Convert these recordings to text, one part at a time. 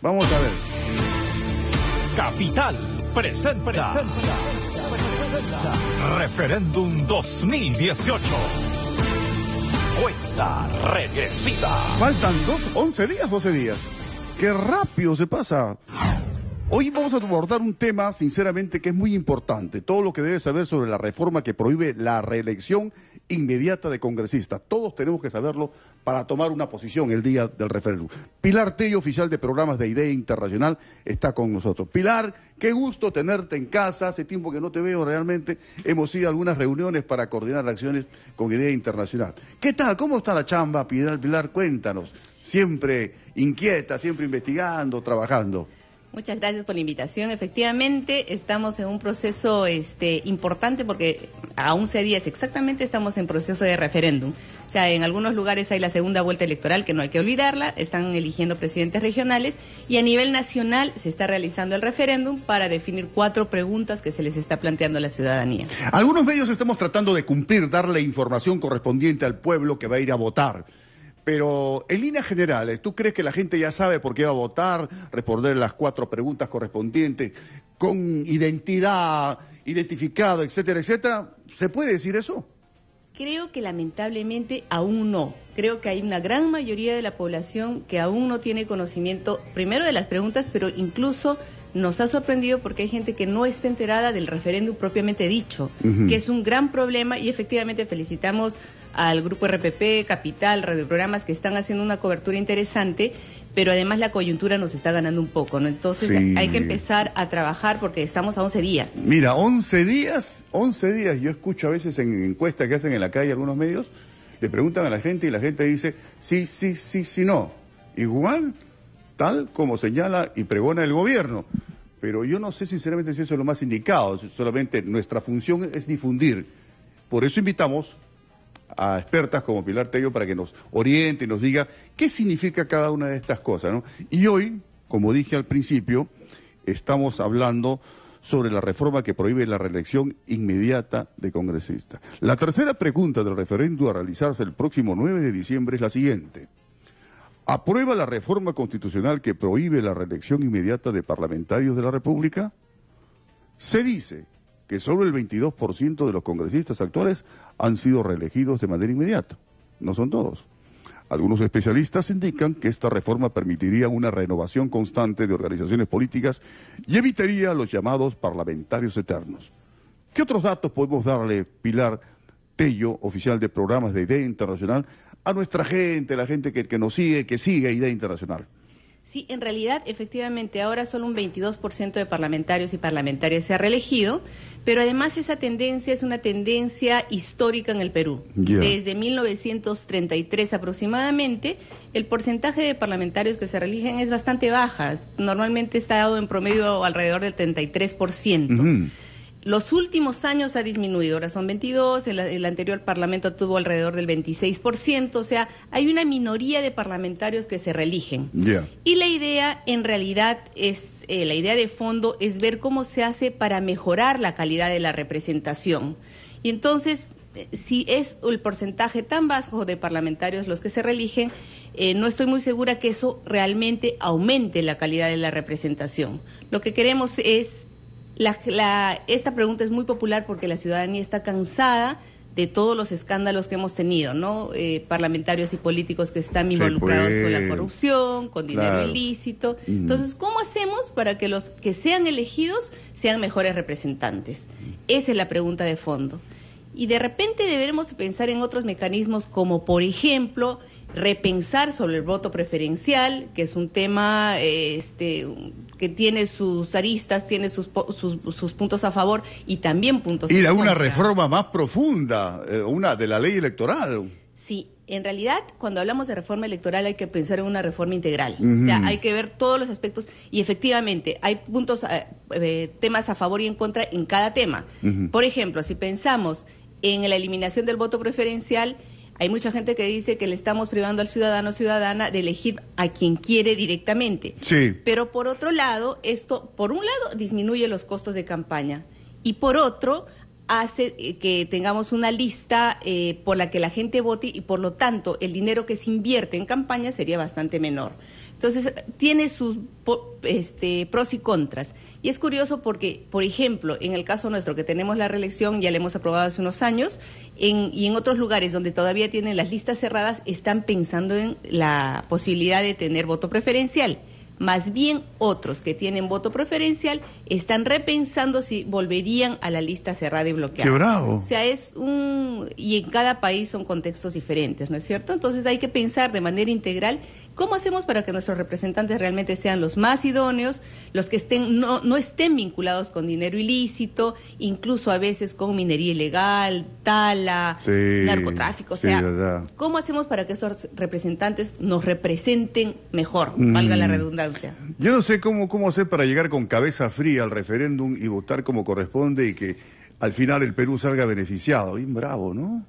Vamos a ver. Capital presenta Referéndum 2018. Cuenta regresiva. Faltan 11 días, 12 días. Qué rápido se pasa. Hoy vamos a abordar un tema, sinceramente, que es muy importante. Todo lo que debes saber sobre la reforma que prohíbe la reelección inmediata de congresistas. Todos tenemos que saberlo para tomar una posición el día del referéndum. Pilar Tello, oficial de programas de IDEA Internacional, está con nosotros. Pilar, qué gusto tenerte en casa. Hace tiempo que no te veo realmente. Hemos ido a algunas reuniones para coordinar acciones con IDEA Internacional. ¿Qué tal? ¿Cómo está la chamba, Pilar? Pilar, cuéntanos. Siempre inquieta, siempre investigando, trabajando. Muchas gracias por la invitación. Efectivamente, estamos en un proceso importante porque a 11 días exactamente estamos en proceso de referéndum. O sea, en algunos lugares hay la segunda vuelta electoral, que no hay que olvidarla, están eligiendo presidentes regionales y a nivel nacional se está realizando el referéndum para definir 4 preguntas que se les está planteando a la ciudadanía. Algunos medios estamos tratando de cumplir, darle información correspondiente al pueblo que va a ir a votar. Pero en líneas generales, ¿tú crees que la gente ya sabe por qué va a votar, responder las 4 preguntas correspondientes, con identidad, identificado, etcétera, etcétera? ¿Se puede decir eso? Creo que lamentablemente aún no. Creo que hay una gran mayoría de la población que aún no tiene conocimiento, primero de las preguntas, pero incluso nos ha sorprendido porque hay gente que no está enterada del referéndum propiamente dicho, que es un gran problema y efectivamente felicitamos al Grupo RPP, Capital, radioprogramas que están haciendo una cobertura interesante, pero además la coyuntura nos está ganando un poco, ¿no? Entonces sí, hay que empezar a trabajar porque estamos a 11 días. Mira, 11 días, yo escucho a veces en encuestas que hacen en la calle algunos medios, le preguntan a la gente y la gente dice sí, no. Igual, tal como señala y pregona el gobierno. Pero yo no sé sinceramente si eso es lo más indicado, solamente nuestra función es difundir. Por eso invitamos a expertas como Pilar Tello para que nos oriente y nos diga qué significa cada una de estas cosas, ¿no? Y hoy, como dije al principio, estamos hablando sobre la reforma que prohíbe la reelección inmediata de congresistas. La tercera pregunta del referéndum a realizarse el próximo 9 de diciembre es la siguiente. ¿Aprueba la reforma constitucional que prohíbe la reelección inmediata de parlamentarios de la República? Se dice que solo el 22% de los congresistas actuales han sido reelegidos de manera inmediata. No son todos. Algunos especialistas indican que esta reforma permitiría una renovación constante de organizaciones políticas y evitaría los llamados parlamentarios eternos. ¿Qué otros datos podemos darle, Pilar Tello, oficial de programas de IDEA Internacional, a nuestra gente, la gente que nos sigue, que sigue IDEA Internacional? Sí, en realidad, efectivamente, ahora solo un 22% de parlamentarios y parlamentarias se ha reelegido, pero además esa tendencia es una tendencia histórica en el Perú. Desde 1933 aproximadamente, el porcentaje de parlamentarios que se reeligen es bastante baja. Normalmente está dado en promedio alrededor del 33%. Los últimos años ha disminuido, ahora son 22, el anterior parlamento tuvo alrededor del 26%, o sea, hay una minoría de parlamentarios que se reeligen. Y la idea, en realidad, la idea de fondo es ver cómo se hace para mejorar la calidad de la representación. Y entonces, si es el porcentaje tan bajo de parlamentarios los que se reeligen, no estoy muy segura que eso realmente aumente la calidad de la representación. Lo que queremos es... Esta pregunta es muy popular porque la ciudadanía está cansada de todos los escándalos que hemos tenido, ¿no? Parlamentarios y políticos que están involucrados con la corrupción, con dinero ilícito. Entonces, ¿cómo hacemos para que los que sean elegidos sean mejores representantes? Esa es la pregunta de fondo. Y de repente deberemos pensar en otros mecanismos como, por ejemplo, repensar sobre el voto preferencial, que es un tema que tiene sus aristas, tiene sus puntos a favor y también puntos en contra. Ir a una reforma más profunda, una de la ley electoral. Sí, en realidad, cuando hablamos de reforma electoral hay que pensar en una reforma integral. O sea, hay que ver todos los aspectos y efectivamente hay puntos, temas a favor y en contra en cada tema. Por ejemplo, si pensamos en la eliminación del voto preferencial, hay mucha gente que dice que le estamos privando al ciudadano o ciudadana de elegir a quien quiere directamente. Sí. Pero por otro lado, esto, por un lado, disminuye los costos de campaña y por otro, hace que tengamos una lista por la que la gente vote y por lo tanto el dinero que se invierte en campaña sería bastante menor. Entonces, tiene sus pros y contras. Y es curioso porque, por ejemplo, en el caso nuestro, que tenemos la reelección, ya la hemos aprobado hace unos años, y en otros lugares donde todavía tienen las listas cerradas, están pensando en la posibilidad de tener voto preferencial. Más bien otros que tienen voto preferencial están repensando si volverían a la lista cerrada y bloqueada. ¡Qué bravo! O sea, y en cada país son contextos diferentes, ¿no es cierto? Entonces hay que pensar de manera integral cómo hacemos para que nuestros representantes realmente sean los más idóneos, los que no estén vinculados con dinero ilícito, incluso a veces con minería ilegal, tala, narcotráfico. O sea, ¿cómo hacemos para que esos representantes nos representen mejor, valga la redundancia? Yo no sé cómo hacer para llegar con cabeza fría al referéndum y votar como corresponde y que al final el Perú salga beneficiado. Bien bravo, ¿no?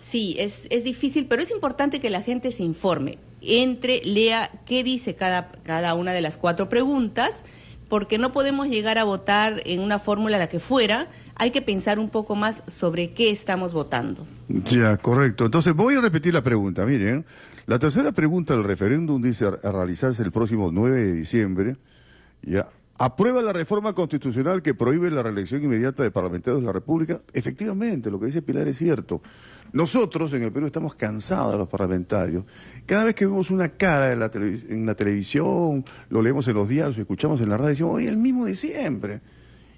Sí, es difícil, pero es importante que la gente se informe, lea qué dice cada una de las 4 preguntas, porque no podemos llegar a votar en una fórmula la que fuera, hay que pensar un poco más sobre qué estamos votando. Ya, correcto. Entonces voy a repetir la pregunta, miren. La tercera pregunta del referéndum dice a realizarse el próximo 9 de diciembre, ya. ¿Aprueba la reforma constitucional que prohíbe la reelección inmediata de parlamentarios de la República? Efectivamente, lo que dice Pilar es cierto. Nosotros en el Perú estamos cansados de los parlamentarios. Cada vez que vemos una cara en la televisión, lo leemos en los diarios, escuchamos en la radio, decimos, oye, el mismo de siempre.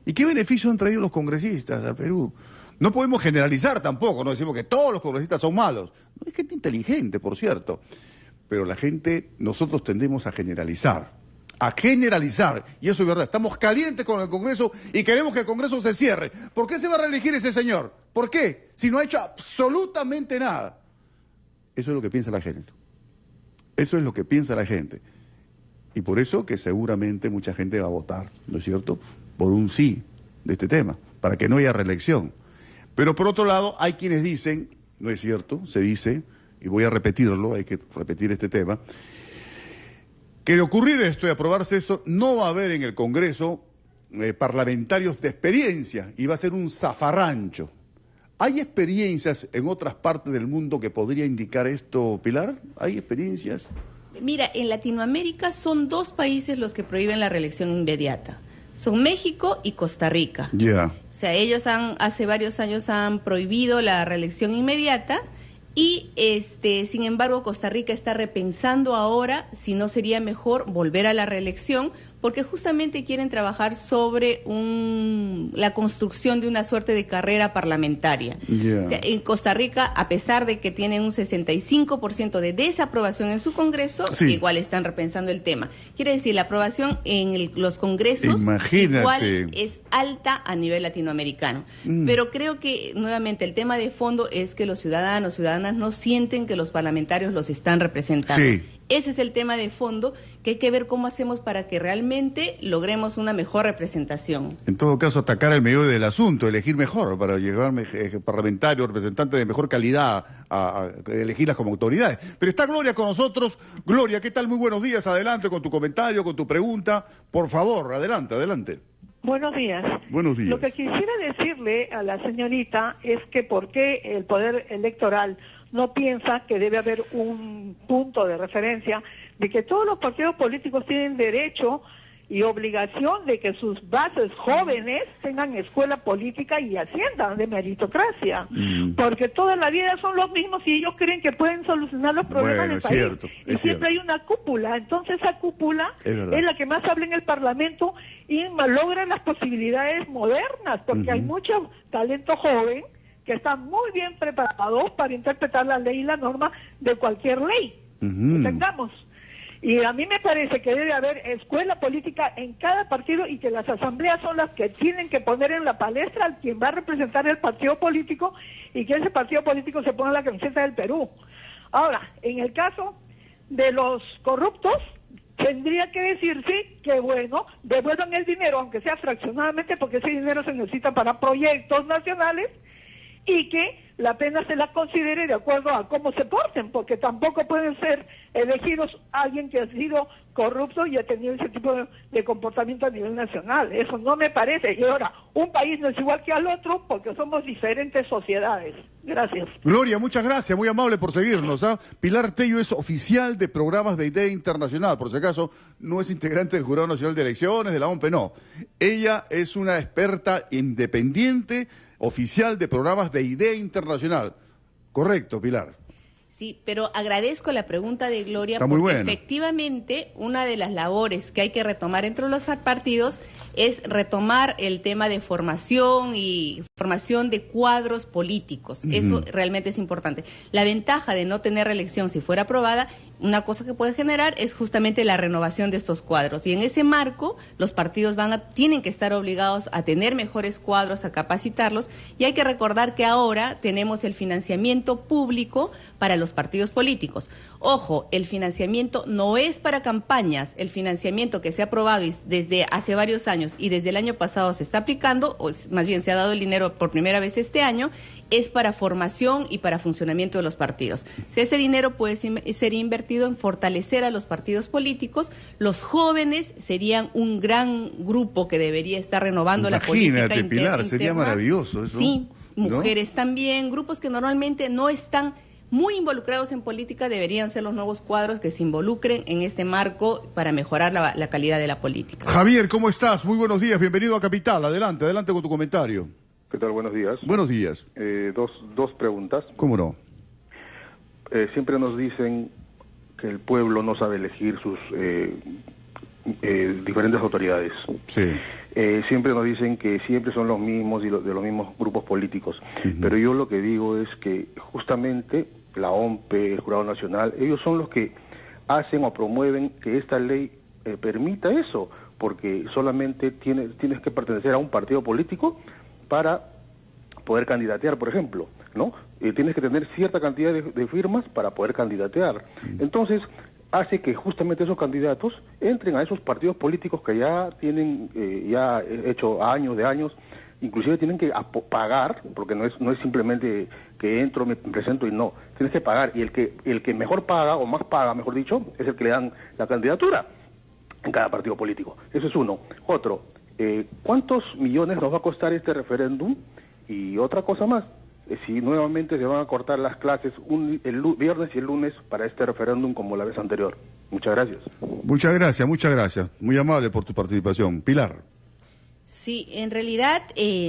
¿Y qué beneficio han traído los congresistas al Perú? No podemos generalizar tampoco, no decimos que todos los congresistas son malos. No hay gente inteligente, por cierto. Pero nosotros tendemos a generalizar. Y eso es verdad, estamos calientes con el Congreso y queremos que el Congreso se cierre. ¿Por qué se va a reelegir ese señor? ¿Por qué? Si no ha hecho absolutamente nada. Eso es lo que piensa la gente. Eso es lo que piensa la gente. Y por eso que seguramente mucha gente va a votar, ¿no es cierto?, por un sí de este tema, para que no haya reelección. Pero por otro lado, hay quienes dicen, no es cierto, se dice, y voy a repetirlo, hay que repetir este tema, que de ocurrir esto y aprobarse esto, no va a haber en el Congreso parlamentarios de experiencia y va a ser un zafarrancho. ¿Hay experiencias en otras partes del mundo que podría indicar esto, Pilar? ¿Hay experiencias? Mira, en Latinoamérica son 2 países los que prohíben la reelección inmediata. Son México y Costa Rica. Ya. O sea, ellos hace varios años han prohibido la reelección inmediata. Y sin embargo, Costa Rica está repensando ahora si no sería mejor volver a la reelección, porque justamente quieren trabajar sobre la construcción de una suerte de carrera parlamentaria. Yeah. O sea, en Costa Rica, a pesar de que tienen un 65% de desaprobación en su Congreso, sí, igual están repensando el tema. Quiere decir, la aprobación en los congresos igual es alta a nivel latinoamericano. Pero creo que, nuevamente, el tema de fondo es que los ciudadanas no sienten que los parlamentarios los están representando. Sí. Ese es el tema de fondo, que hay que ver cómo hacemos para que realmente logremos una mejor representación. En todo caso, atacar el medio del asunto, elegir mejor, para llevar parlamentarios, representantes de mejor calidad, a elegirlas como autoridades. Pero está Gloria con nosotros. Gloria, ¿qué tal? Muy buenos días. Adelante con tu comentario, con tu pregunta. Por favor, adelante, adelante. Buenos días. Buenos días. Lo que quisiera decirle a la señorita es que por qué el Poder Electoral no piensa que debe haber un punto de referencia de que todos los partidos políticos tienen derecho y obligación de que sus bases jóvenes tengan escuela política y asciendan de meritocracia, porque toda la vida son los mismos y ellos creen que pueden solucionar los problemas del país. Y siempre hay una cúpula, entonces esa cúpula es la que más habla en el Parlamento y logra las posibilidades modernas, porque hay mucho talento joven que están muy bien preparados para interpretar la ley y la norma de cualquier ley. Entendamos. Y a mí me parece que debe haber escuela política en cada partido y que las asambleas son las que tienen que poner en la palestra a quien va a representar el partido político y que ese partido político se ponga la camiseta del Perú. Ahora, en el caso de los corruptos, tendría que decirse que, bueno, devuelvan el dinero, aunque sea fraccionadamente, porque ese dinero se necesita para proyectos nacionales, y que la pena se la considere de acuerdo a cómo se porten, porque tampoco pueden ser elegidos alguien que ha sido corrupto y ha tenido ese tipo de comportamiento a nivel nacional. Eso no me parece. Y ahora, un país no es igual que al otro porque somos diferentes sociedades. Gracias. Gloria, muchas gracias, muy amable por seguirnos. Pilar Tello es oficial de programas de IDEA Internacional, por si acaso no es integrante del Jurado Nacional de Elecciones, de la OMP, no. Ella es una experta independiente, oficial de programas de IDEA Internacional. Correcto, Pilar. Sí, pero agradezco la pregunta de Gloria Está muy porque bueno. Efectivamente una de las labores que hay que retomar entre los partidos es retomar el tema de formación y formación de cuadros políticos. Eso realmente es importante. La ventaja de no tener reelección, si fuera aprobada, una cosa que puede generar es justamente la renovación de estos cuadros. Y en ese marco, los partidos tienen que estar obligados a tener mejores cuadros, a capacitarlos. Y hay que recordar que ahora tenemos el financiamiento público para los partidos políticos. Ojo, el financiamiento no es para campañas. El financiamiento que se ha aprobado desde hace varios años y desde el año pasado se está aplicando, o más bien se ha dado el dinero por primera vez este año, es para formación y para funcionamiento de los partidos. Si ese dinero puede ser invertido en fortalecer a los partidos políticos, los jóvenes serían un gran grupo que debería estar renovando la política interna. Imagínate, Pilar, sería maravilloso eso. Sí, mujeres ¿no? también, grupos que normalmente no están muy involucrados en política deberían ser los nuevos cuadros que se involucren en este marco para mejorar la calidad de la política. Javier, ¿cómo estás? Muy buenos días, bienvenido a Capital. Adelante con tu comentario. ¿Qué tal? Buenos días. Buenos días. Dos preguntas. ¿Cómo no? Siempre nos dicen que el pueblo no sabe elegir sus diferentes autoridades. Sí. Siempre nos dicen que siempre son los mismos y de los mismos grupos políticos. Pero yo lo que digo es que justamente la OMP, el Jurado Nacional, ellos son los que hacen o promueven que esta ley permita eso, porque solamente tienes que pertenecer a un partido político para poder candidatear, por ejemplo, ¿no? Tienes que tener cierta cantidad de firmas para poder candidatear. Entonces, hace que justamente esos candidatos entren a esos partidos políticos que ya tienen, ya hecho años, inclusive tienen que pagar, porque no es simplemente que entro, me presento y no, tienes que pagar, y el que mejor paga, o más paga, mejor dicho, es el que le dan la candidatura en cada partido político. Eso es uno. Otro, ¿cuántos millones nos va a costar este referéndum? Y otra cosa más, si nuevamente se van a cortar las clases el viernes y el lunes para este referéndum como la vez anterior. Muchas gracias. Muchas gracias. Muy amable por tu participación. Pilar. Sí, en realidad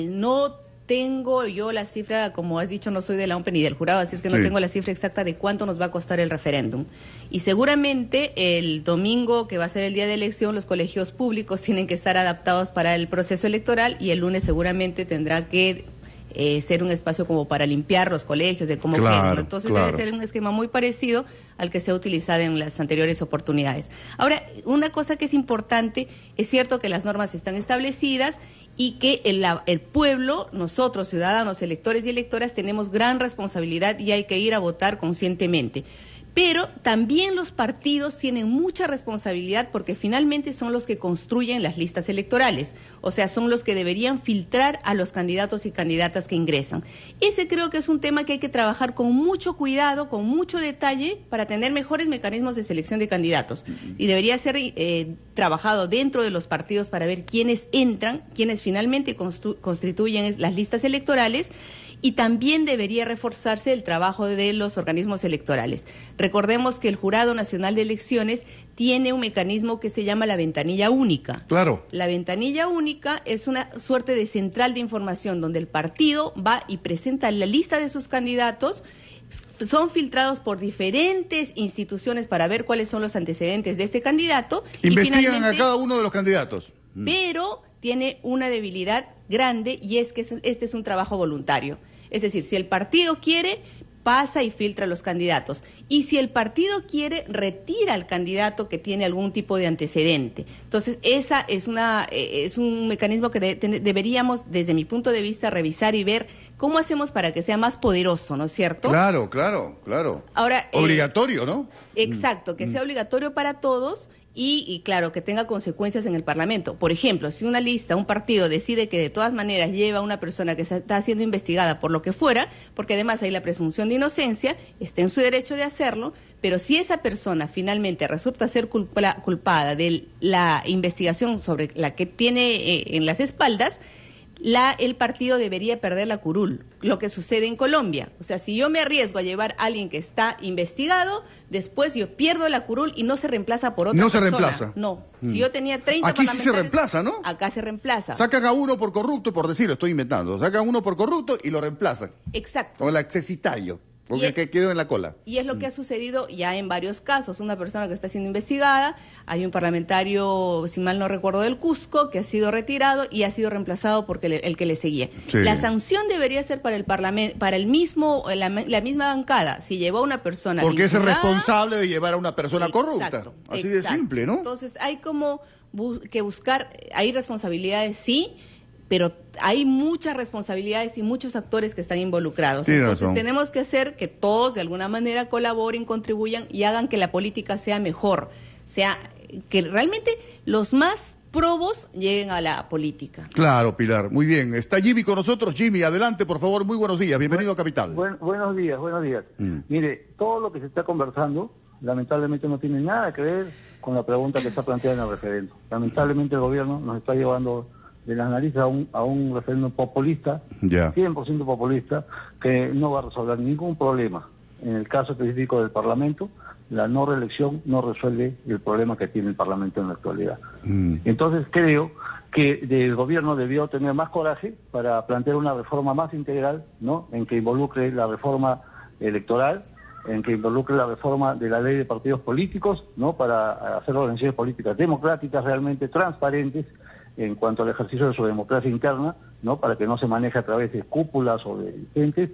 no tengo yo la cifra, como has dicho, no soy de la OMP ni del jurado, así es que no tengo la cifra exacta de cuánto nos va a costar el referéndum. Y seguramente el domingo, que va a ser el día de elección, los colegios públicos tienen que estar adaptados para el proceso electoral y el lunes seguramente tendrá que ser un espacio como para limpiar los colegios, de cómo quedan. Entonces debe ser un esquema muy parecido al que se ha utilizado en las anteriores oportunidades. Ahora, una cosa que es importante, es cierto que las normas están establecidas y que el pueblo, nosotros, ciudadanos, electores y electoras, tenemos gran responsabilidad y hay que ir a votar conscientemente. Pero también los partidos tienen mucha responsabilidad porque finalmente son los que construyen las listas electorales, o sea, son los que deberían filtrar a los candidatos y candidatas que ingresan. Ese creo que es un tema que hay que trabajar con mucho cuidado, con mucho detalle, para tener mejores mecanismos de selección de candidatos. Y debería ser trabajado dentro de los partidos para ver quiénes entran, quiénes finalmente constituyen las listas electorales. Y también debería reforzarse el trabajo de los organismos electorales. Recordemos que el Jurado Nacional de Elecciones tiene un mecanismo que se llama la ventanilla única. Claro. La ventanilla única es una suerte de central de información donde el partido va y presenta la lista de sus candidatos. Son filtrados por diferentes instituciones para ver cuáles son los antecedentes de este candidato. Investigan a cada uno de los candidatos. Pero tiene una debilidad grande y es que este es un trabajo voluntario. Es decir, si el partido quiere, pasa y filtra a los candidatos. Y si el partido quiere, retira al candidato que tiene algún tipo de antecedente. Entonces, esa es un mecanismo que deberíamos, desde mi punto de vista, revisar y ver cómo hacemos para que sea más poderoso, ¿no es cierto? Claro. Ahora, obligatorio, ¿no? Exacto, que sea obligatorio para todos y claro, que tenga consecuencias en el Parlamento. Por ejemplo, si una lista, un partido decide que de todas maneras lleva a una persona que está siendo investigada por lo que fuera, porque además hay la presunción de inocencia, está en su derecho de hacerlo, pero si esa persona finalmente resulta ser culpada de la investigación sobre la que tiene en las espaldas, el partido debería perder la curul, lo que sucede en Colombia. O sea, si yo me arriesgo a llevar a alguien que está investigado, después yo pierdo la curul y no se reemplaza por otra persona. No se reemplaza. No. Si yo tenía 30 Aquí sí se reemplaza, ¿no? Acá se reemplaza. Sacan a uno por corrupto, por decirlo, estoy inventando. Sacan a uno por corrupto y lo reemplazan. Exacto. O el accesitario. Porque que quedó en la cola. Y es lo que ha sucedido ya en varios casos. Una persona que está siendo investigada, hay un parlamentario, si mal no recuerdo, del Cusco, que ha sido retirado y ha sido reemplazado porque el que le seguía. Sí. La sanción debería ser para el Parlamento, para la misma bancada. Si llevó a una persona porque es el responsable de llevar a una persona corrupta. Así de simple, ¿no? Entonces hay como que buscar, hay responsabilidades, sí, pero hay muchas responsabilidades y muchos actores que están involucrados. Entonces tenemos que hacer que todos de alguna manera colaboren, contribuyan y hagan que la política sea mejor, que realmente los más probos lleguen a la política. Claro, Pilar, muy bien. Está Jimmy con nosotros. Jimmy, adelante, por favor, muy buenos días, bienvenido a Capital. Buenos días. Mire, todo lo que se está conversando, lamentablemente no tiene nada que ver con la pregunta que está planteada en el referéndum. Lamentablemente el gobierno nos está llevando de las narices a un referéndum populista, 100% populista, que no va a resolver ningún problema. En el caso específico del Parlamento, la no reelección no resuelve el problema que tiene el Parlamento en la actualidad. Entonces creo que el gobierno debió tener más coraje para plantear una reforma más integral, ¿no?, en que involucre la reforma electoral, en que involucre la reforma de la ley de partidos políticos, ¿no?, para hacer organizaciones políticas democráticas realmente transparentes en cuanto al ejercicio de su democracia interna, ¿no?, para que no se maneje a través de cúpulas o de entes,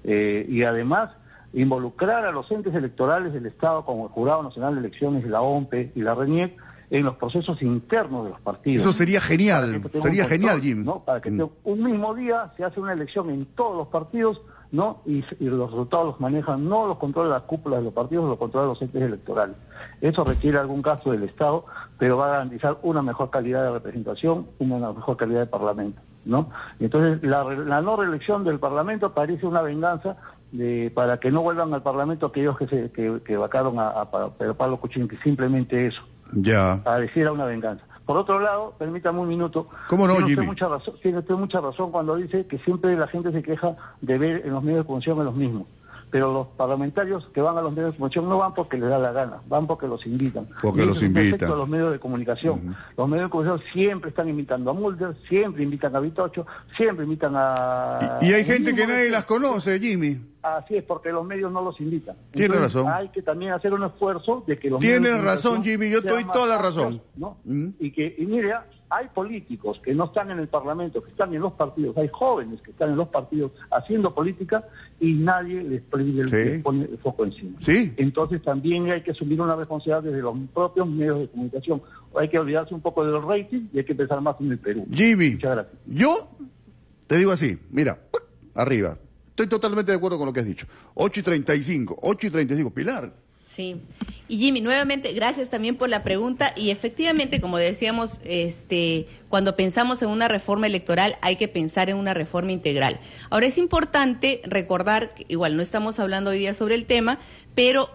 y además involucrar a los entes electorales del Estado como el Jurado Nacional de Elecciones, la OMPE y la RENIEC en los procesos internos de los partidos. Eso sería genial, Jim. ¿No? Para que un mismo día se hace una elección en todos los partidos, ¿no?, y los resultados los manejan, no los controla las cúpulas de los partidos, los controla los entes electorales. Eso requiere algún gasto del Estado, pero va a garantizar una mejor calidad de representación, una mejor calidad de Parlamento, ¿no? Entonces, la no reelección del Parlamento parece una venganza para que no vuelvan al Parlamento aquellos que vacaron a Pedro Pablo Kuczynski, que simplemente eso. Pareciera una venganza. Por otro lado, permítame un minuto. ¿Cómo no, Jimmy? Tiene usted mucha razón cuando dice que siempre la gente se queja de ver en los medios de comunicación a los mismos. Pero los parlamentarios que van a los medios de comunicación no van porque les da la gana, van porque los invitan. Porque los invitan. A los medios de comunicación. Los medios de comunicación siempre están invitando a Mulder, siempre invitan a Vitocho, siempre invitan a... Y hay gente que nadie las conoce, Jimmy. Así es, porque los medios no los invitan. Tiene razón. Hay que también hacer un esfuerzo de que los medios... Tienes razón, Jimmy, yo doy toda la razón. ¿No? Y mire, hay políticos que no están en el Parlamento, que están en los partidos, hay jóvenes que están en los partidos haciendo política y nadie les pone el foco encima. Entonces también hay que asumir una responsabilidad desde los propios medios de comunicación. Hay que olvidarse un poco del rating y hay que pensar más en el Perú. Jimmy, yo te digo así, mira, arriba. Estoy totalmente de acuerdo con lo que has dicho. 8:35, Pilar. Sí. Y Jimmy, nuevamente, gracias también por la pregunta. Y efectivamente, como decíamos, cuando pensamos en una reforma electoral, hay que pensar en una reforma integral. Ahora, es importante recordar, igual no estamos hablando hoy día sobre el tema, pero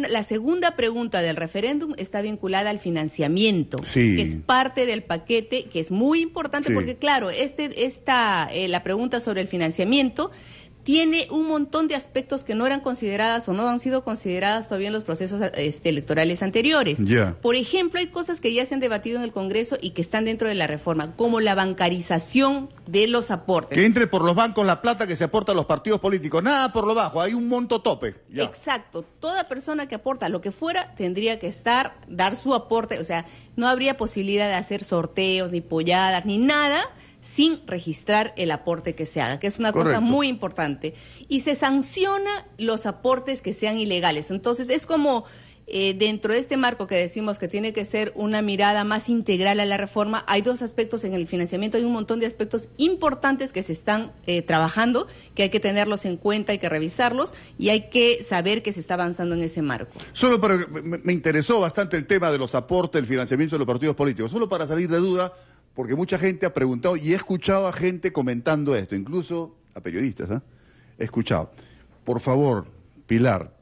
la segunda pregunta del referéndum está vinculada al financiamiento, que es parte del paquete, que es muy importante porque, claro, la pregunta sobre el financiamiento tiene un montón de aspectos que no eran consideradas o no han sido consideradas todavía en los procesos electorales anteriores. Por ejemplo, hay cosas que ya se han debatido en el Congreso y que están dentro de la reforma, como la bancarización de los aportes. Que entre por los bancos la plata que se aporta a los partidos políticos, nada por lo bajo, hay un monto tope. Exacto, toda persona que aporta lo que fuera tendría que dar su aporte, o sea, no habría posibilidad de hacer sorteos, ni polladas, ni nada, sin registrar el aporte que se haga, que es una cosa muy importante. Y se sanciona los aportes que sean ilegales. Entonces, es como dentro de este marco que decimos que tiene que ser una mirada más integral a la reforma, hay dos aspectos en el financiamiento, hay un montón de aspectos importantes que se están trabajando, que hay que tenerlos en cuenta, hay que revisarlos y hay que saber que se está avanzando en ese marco. Solo para, me interesó bastante el tema de los aportes, el financiamiento de los partidos políticos, solo para salir de duda, porque mucha gente ha preguntado y he escuchado a gente comentando esto, incluso a periodistas, he escuchado. Por favor, Pilar,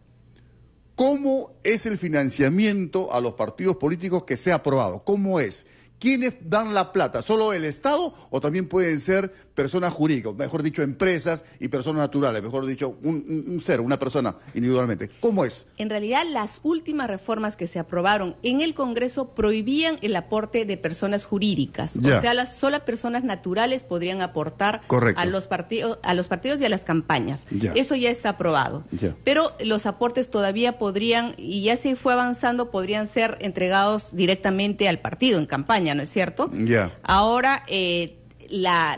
¿cómo es el financiamiento a los partidos políticos que se ha aprobado? ¿Cómo es? ¿Quiénes dan la plata? ¿Solo el Estado o también pueden ser personas jurídicas, mejor dicho, empresas y personas naturales, mejor dicho, un ser, una persona individualmente? ¿Cómo es? En realidad, las últimas reformas que se aprobaron en el Congreso prohibían el aporte de personas jurídicas. Ya. O sea, las solas personas naturales podrían aportar a los partidos y a las campañas. Ya. Eso ya está aprobado. Ya. Pero los aportes todavía podrían, y ya se fue avanzando, podrían ser entregados directamente al partido en campaña, ¿no es cierto? Ya. Ahora,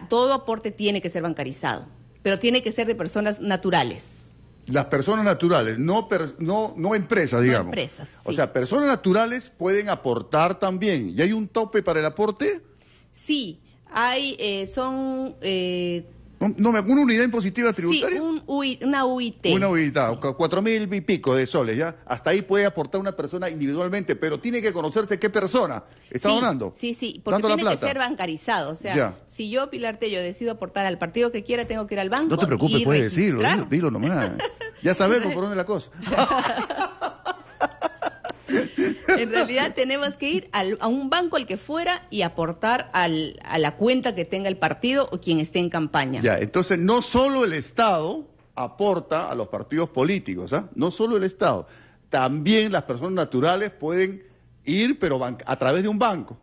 todo aporte tiene que ser bancarizado, pero tiene que ser de personas naturales. Las personas naturales, no empresas, digamos. No empresas, sí. O sea, personas naturales pueden aportar también. ¿Y hay un tope para el aporte? Sí, hay, ¿Una unidad impositiva tributaria? Sí, una UIT. Una UIT, 4.000 y pico de soles, ¿ya? Hasta ahí puede aportar una persona individualmente, pero tiene que conocerse qué persona está donando. Sí, porque dando tiene la que plata. ser bancarizado. O sea, Ya. si yo, Pilar Tello, decido aportar al partido que quiera, tengo que ir al banco. No te preocupes, y puedes registrar. decirlo, dilo nomás. Ya sabemos por dónde es la cosa. En realidad tenemos que ir a un banco al que fuera y aportar a la cuenta que tenga el partido o quien esté en campaña. Ya, entonces no solo el Estado aporta a los partidos políticos, no solo el Estado, también las personas naturales pueden ir, pero a través de un banco,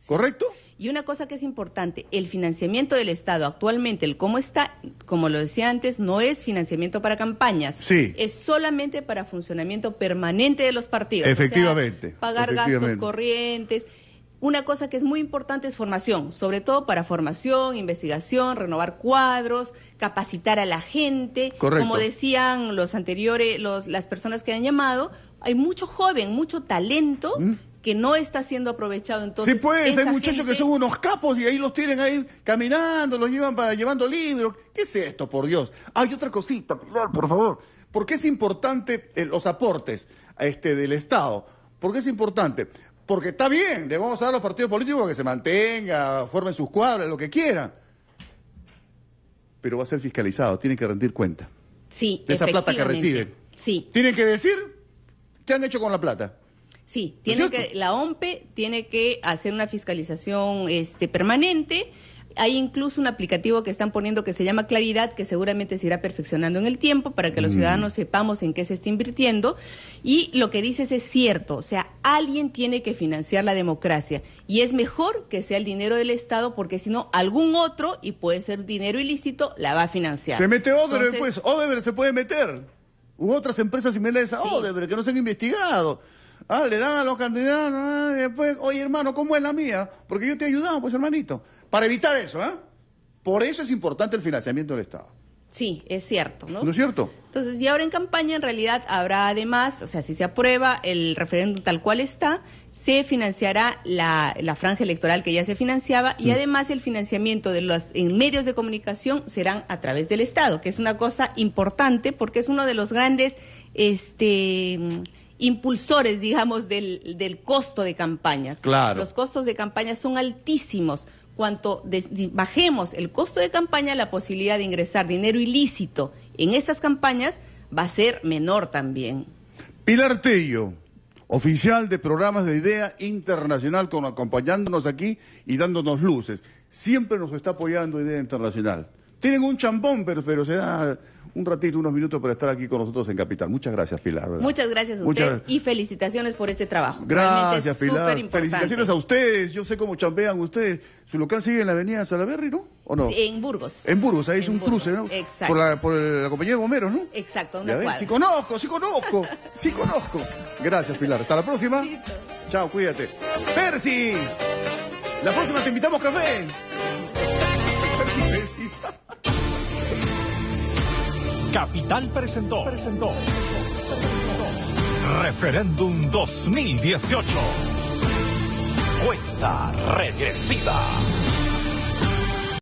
¿correcto? Y una cosa que es importante, el financiamiento del Estado actualmente, el cómo está, como lo decía antes, no es financiamiento para campañas, Sí. Es solamente para funcionamiento permanente de los partidos. Efectivamente. O sea, pagar gastos corrientes. Una cosa que es muy importante es formación, sobre todo para formación, investigación, renovar cuadros, capacitar a la gente. Correcto. Como decían los anteriores, las personas que han llamado, hay mucho joven, mucho talento que no está siendo aprovechado. Entonces, Sí, pues, hay esa muchachos gente... que son unos capos y ahí los tienen ahí caminando, los llevan llevando libros. ¿Qué es esto, por Dios? Hay otra cosita, Pilar, por favor. ¿Por qué es importante los aportes del Estado? ¿Por qué es importante? Porque está bien, le vamos a dar a los partidos políticos que se mantenga, formen sus cuadras, lo que quieran. Pero va a ser fiscalizado, tienen que rendir cuenta. Sí, de esa plata que reciben. Sí. Tienen que decir qué han hecho con la plata. Sí, la OMPE tiene que hacer una fiscalización permanente. Hay incluso un aplicativo que están poniendo que se llama Claridad, que seguramente se irá perfeccionando en el tiempo para que los ciudadanos sepamos en qué se está invirtiendo. Y lo que dices es cierto, o sea, alguien tiene que financiar la democracia. Y es mejor que sea el dinero del Estado, porque si no, algún otro, y puede ser dinero ilícito, la va a financiar. Se mete Odebrecht, Entonces, pues, Odebrecht se puede meter. U otras empresas similares a Odebrecht que no se han investigado. Le dan a los candidatos, y después, oye hermano, ¿cómo es la mía? Porque yo te he ayudado, pues hermanito. Para evitar eso, Por eso es importante el financiamiento del Estado. Sí, es cierto, ¿no? ¿No es cierto? Entonces, y ahora en campaña, en realidad, habrá además, o sea, si se aprueba el referéndum tal cual está, se financiará la franja electoral que ya se financiaba y además el financiamiento de los en medios de comunicación serán a través del Estado, que es una cosa importante porque es uno de los grandes impulsores, digamos, del costo de campañas. Claro. Los costos de campaña son altísimos. Cuanto bajemos el costo de campaña, la posibilidad de ingresar dinero ilícito en estas campañas va a ser menor también. Pilar Tello, oficial de programas de IDEA Internacional, acompañándonos aquí y dándonos luces. Siempre nos está apoyando IDEA Internacional. Tienen un champón, pero se da un ratito, unos minutos para estar aquí con nosotros en Capital. Muchas gracias, Pilar. ¿Verdad? Muchas gracias a usted y felicitaciones por este trabajo. Gracias, Pilar. Superimportante. Felicitaciones a ustedes. Yo sé cómo champean ustedes. Su local sigue en la avenida Salaberry, ¿no? ¿O no? En Burgos. En Burgos, ahí es En un Burgos, cruce, ¿no? exacto. Por la compañía de bomberos, ¿no? Exacto, Ya una ves, cuadra. sí conozco. Gracias, Pilar. Hasta la próxima. Chao, cuídate. Percy, la próxima te invitamos café. Capital presentó Referéndum 2018. Cuenta regresiva.